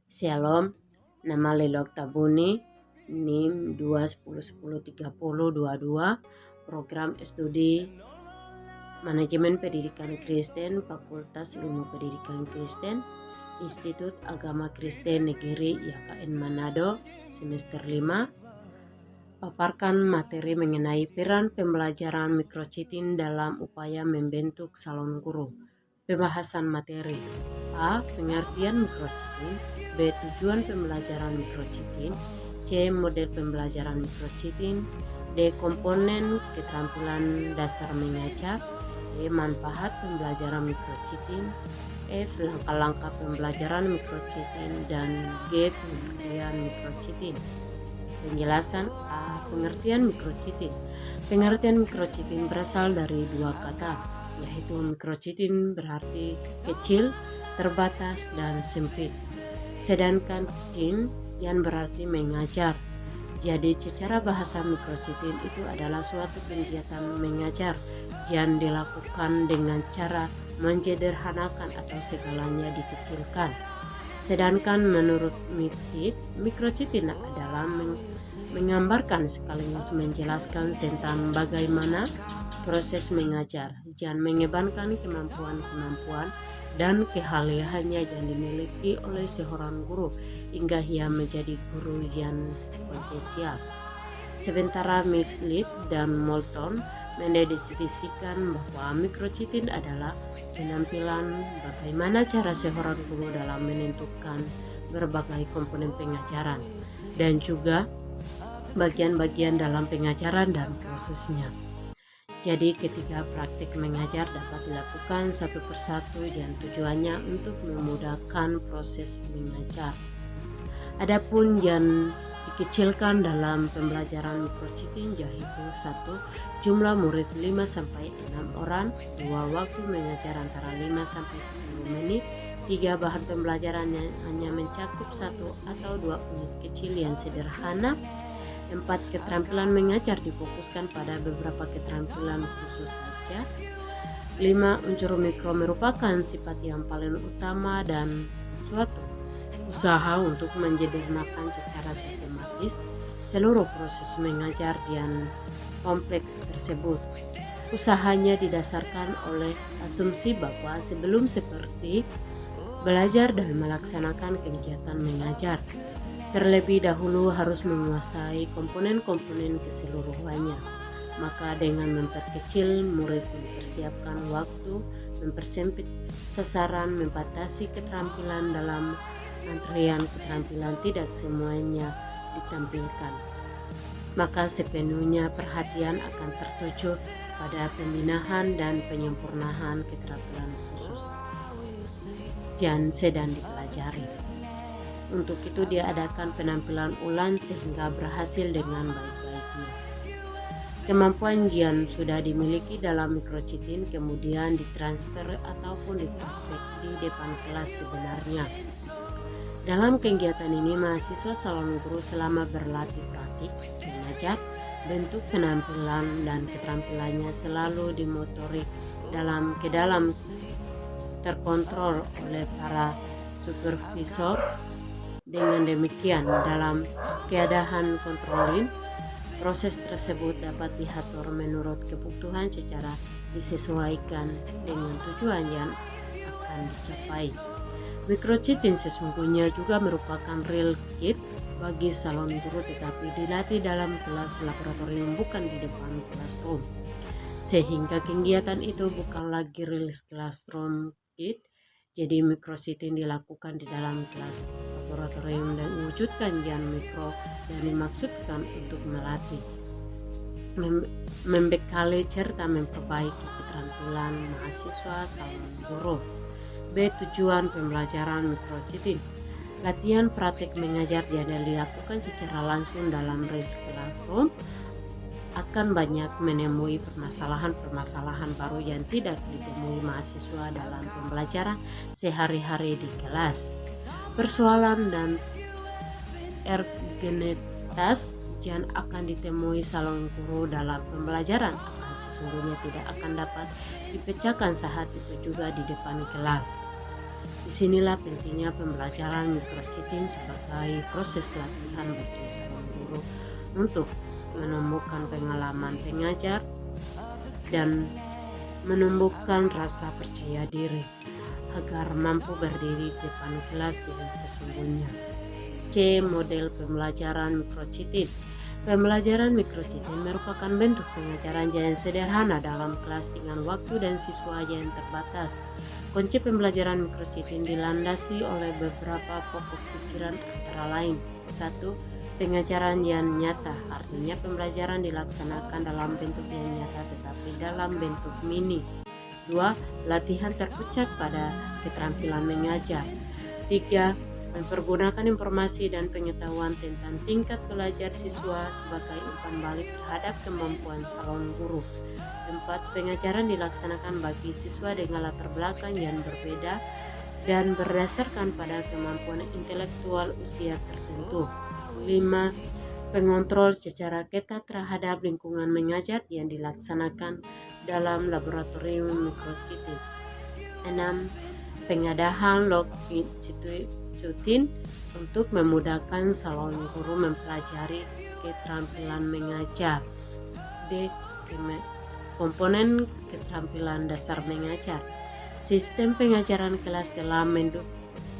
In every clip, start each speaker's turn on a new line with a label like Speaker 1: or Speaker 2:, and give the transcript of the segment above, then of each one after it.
Speaker 1: Shalom, nama Lelok Tabuni, NIM 210103022, program studi Manajemen Pendidikan Kristen, Fakultas Ilmu Pendidikan Kristen, Institut Agama Kristen Negeri YKN Manado, semester 5, paparkan materi mengenai peran pembelajaran mikrochitin dalam upaya membentuk calon guru. Pembahasan materi: A. Pengertian mikrochitin. B. Tujuan pembelajaran mikrochitin. C. Model pembelajaran mikrochitin. D. Komponen keterampilan dasar mengajar. E. Manfaat pembelajaran mikrochitin. F. Langkah-langkah pembelajaran mikrochitin. Dan G. Pengertian mikrochitin. Penjelasan: A. Pengertian mikrochitin. Pengertian mikrochitin berasal dari dua kata, yaitu mikrochitin berarti kecil, terbatas, dan sempit. Sedangkan chitin yang berarti mengajar. Jadi secara bahasa mikrochitin itu adalah suatu kegiatan mengajar yang dilakukan dengan cara menyederhanakan atau segalanya dikecilkan. Sedangkan menurut Mixkit, mikrochitin adalah menggambarkan sekaligus menjelaskan tentang bagaimana proses mengajar yang mengebankan kemampuan-kemampuan dan keahliannya yang dimiliki oleh seorang guru hingga ia menjadi guru yang potensial. Sementara Mixlit dan Moulton mendeskripsikan bahwa mikrochitin adalah penampilan bagaimana cara seorang guru dalam menentukan berbagai komponen pengajaran dan juga bagian-bagian dalam pengajaran dan prosesnya. Jadi ketika praktik mengajar dapat dilakukan satu persatu yang tujuannya untuk memudahkan proses mengajar. Adapun yang dikecilkan dalam pembelajaran mikrochitin yaitu 1. Jumlah murid 5-6 orang. 2. Waktu mengajar antara 5-10 menit. 3. Bahan pembelajaran yang hanya mencakup 1 atau 2 unit kecil yang sederhana. 4. Keterampilan mengajar difokuskan pada beberapa keterampilan khusus saja. 5. Unsur mikro merupakan sifat yang paling utama dan suatu usaha untuk menyederhanakan secara sistematis seluruh proses mengajar yang kompleks tersebut. Usahanya didasarkan oleh asumsi bahwa sebelum seperti belajar dan melaksanakan kegiatan mengajar, terlebih dahulu harus menguasai komponen-komponen keseluruhannya. Maka dengan memperkecil, murid mempersiapkan waktu, mempersempit sasaran, membatasi keterampilan dalam antrian keterampilan tidak semuanya ditampilkan. Maka sepenuhnya perhatian akan tertuju pada pembinaan dan penyempurnaan keterampilan khusus yang sedang dipelajari. Untuk itu diadakan penampilan ulang sehingga berhasil dengan baik-baiknya. Kemampuan yang sudah dimiliki dalam mikrochitin kemudian ditransfer ataupun dipraktek di depan kelas sebenarnya. Dalam kegiatan ini mahasiswa calon guru selama berlatih praktik mengajar, bentuk penampilan dan keterampilannya selalu dimotorik ke dalam terkontrol oleh para supervisor. Dengan demikian, dalam keadaan kontrolin, proses tersebut dapat diatur menurut kebutuhan secara disesuaikan dengan tujuan yang akan dicapai. Mikrochitin sesungguhnya juga merupakan real kit bagi calon guru, tetapi dilatih dalam kelas laboratorium bukan di depan classroom. Sehingga kegiatan itu bukan lagi real classroom kit. Jadi mikrochitin dilakukan di dalam kelas laboratorium dan mewujudkan yang mikro dan dimaksudkan untuk melatih, membekali serta memperbaiki keterampilan mahasiswa calon guru. B. Tujuan pembelajaran mikrochitin. Latihan praktik mengajar yang dilakukan secara langsung dalam real classroom akan banyak menemui permasalahan-permasalahan baru yang tidak ditemui mahasiswa dalam pembelajaran sehari-hari di kelas. Persoalan dan ergonomitas yang akan ditemui calon guru dalam pembelajaran sesungguhnya tidak akan dapat dipecahkan saat itu juga di depan kelas. Disinilah pentingnya pembelajaran microchitin sebagai proses latihan bagi seorang guru untuk menumbuhkan pengalaman pengajar dan menumbuhkan rasa percaya diri agar mampu berdiri di depan kelas yang sesungguhnya. C. Model pembelajaran microchitin. Pembelajaran microchitin merupakan bentuk pengajaran yang sederhana dalam kelas dengan waktu dan siswa yang terbatas. Konsep pembelajaran microchitin dilandasi oleh beberapa pokok pikiran antara lain. 1. Pengajaran yang nyata, artinya pembelajaran dilaksanakan dalam bentuk yang nyata tetapi dalam bentuk mini. 2. Latihan terpusat pada keterampilan mengajar. 3. Mempergunakan informasi dan pengetahuan tentang tingkat belajar siswa sebagai umpan balik terhadap kemampuan calon guru. 4. Pengajaran dilaksanakan bagi siswa dengan latar belakang yang berbeda dan berdasarkan pada kemampuan intelektual usia tertentu. 5. Pengontrol secara ketat terhadap lingkungan mengajar yang dilaksanakan dalam laboratorium microchitin. 6. Pengadaan longitudinal untuk memudahkan calon guru mempelajari keterampilan mengajar. D. Komponen keterampilan dasar mengajar. Sistem pengajaran kelas telah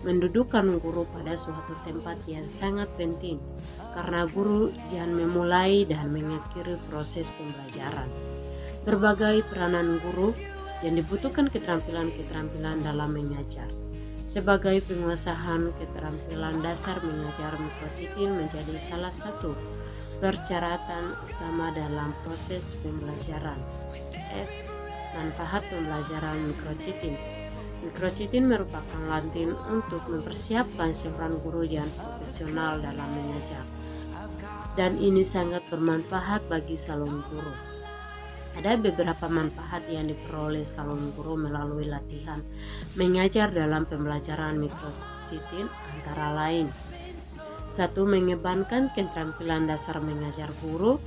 Speaker 1: mendudukan guru pada suatu tempat yang sangat penting karena guru yang memulai dan mengakhiri proses pembelajaran. Berbagai peranan guru yang dibutuhkan keterampilan-keterampilan dalam mengajar. Sebagai penguasaan keterampilan dasar mengajar, microchitin menjadi salah satu persyaratan utama dalam proses pembelajaran. F. Manfaat pembelajaran microchitin. Microchitin merupakan latih untuk mempersiapkan seorang guru yang profesional dalam mengajar, dan ini sangat bermanfaat bagi calon guru. Ada beberapa manfaat yang diperoleh calon guru melalui latihan mengajar dalam pembelajaran microchitin, antara lain: 1. Mengembangkan keterampilan dasar mengajar guru.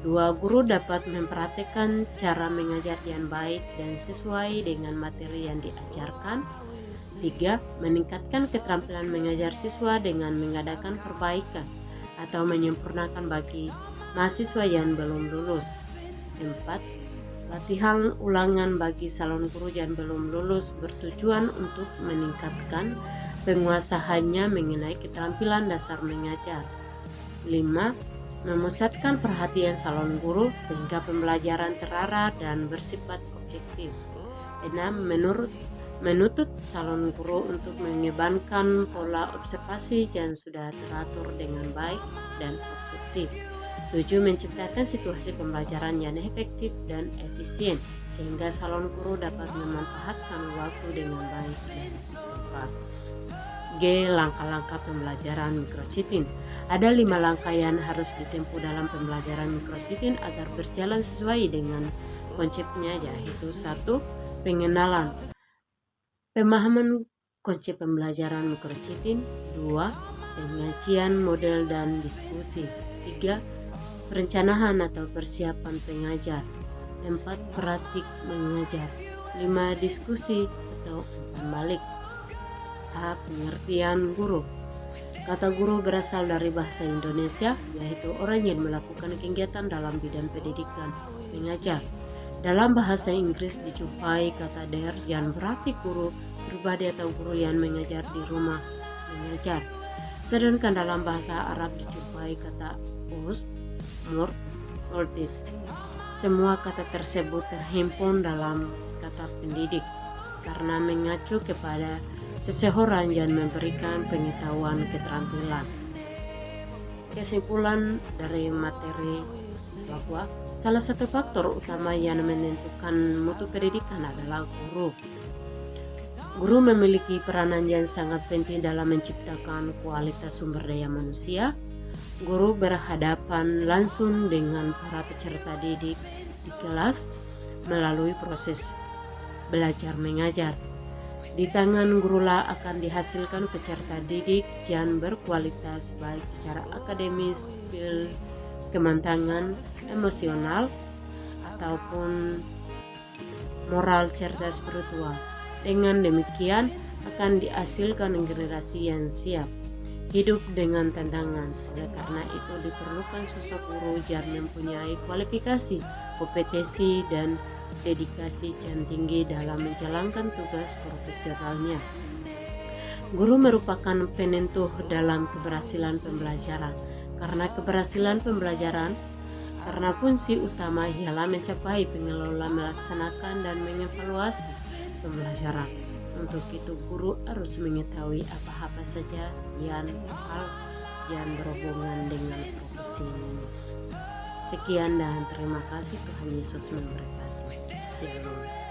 Speaker 1: 2. Guru dapat mempraktikkan cara mengajar yang baik dan sesuai dengan materi yang diajarkan. 3. Meningkatkan keterampilan mengajar siswa dengan mengadakan perbaikan atau menyempurnakan bagi mahasiswa yang belum lulus. 4. Latihan ulangan bagi calon guru yang belum lulus bertujuan untuk meningkatkan penguasaannya mengenai keterampilan dasar mengajar. 5. Memusatkan perhatian calon guru sehingga pembelajaran terarah dan bersifat objektif. 6. Menuntut calon guru untuk mengembangkan pola observasi yang sudah teratur dengan baik dan objektif. 7. Menciptakan situasi pembelajaran yang efektif dan efisien sehingga calon guru dapat memanfaatkan waktu dengan baik dan tepat. G. Langkah-langkah pembelajaran microchitin. Ada 5 langkah yang harus ditempuh dalam pembelajaran microchitin agar berjalan sesuai dengan konsepnya, yaitu 1. Pengenalan, pemahaman konsep pembelajaran microchitin. 2. Pengajian model dan diskusi. 3. Perencanaan atau persiapan pengajar. 4. Praktik mengajar. 5. Diskusi atau umpan balik. A. Pengertian guru. Kata guru berasal dari bahasa Indonesia, yaitu orang yang melakukan kegiatan dalam bidang pendidikan mengajar. Dalam bahasa Inggris dijumpai kata der yang berarti guru pribadi atau guru yang mengajar di rumah mengajar. Sedangkan dalam bahasa Arab dijumpai kata ust, murt, muldid. Semua kata tersebut terhimpun dalam kata pendidik karena mengacu kepada seseorang yang memberikan pengetahuan keterampilan. Kesimpulan dari materi bahwa salah satu faktor utama yang menentukan mutu pendidikan adalah guru. Guru memiliki peranan yang sangat penting dalam menciptakan kualitas sumber daya manusia. Guru berhadapan langsung dengan para peserta didik di kelas melalui proses belajar mengajar. Di tangan gurulah akan dihasilkan peserta didik yang berkualitas baik secara akademis, skill, kematangan emosional, ataupun moral serta spiritual. Dengan demikian, akan dihasilkan generasi yang siap hidup dengan tantangan. Oleh karena itu diperlukan sosok guru yang mempunyai kualifikasi, kompetensi, dan dedikasi yang tinggi dalam menjalankan tugas profesionalnya. Guru merupakan penentu dalam keberhasilan pembelajaran, karena fungsi utama ialah mencapai pengelola, melaksanakan, dan mengevaluasi pembelajaran. Untuk itu guru harus mengetahui apa-apa saja yang berhubungan dengan profesi ini. Sekian dan terima kasih. Tuhan Yesus memberkati. Shalom.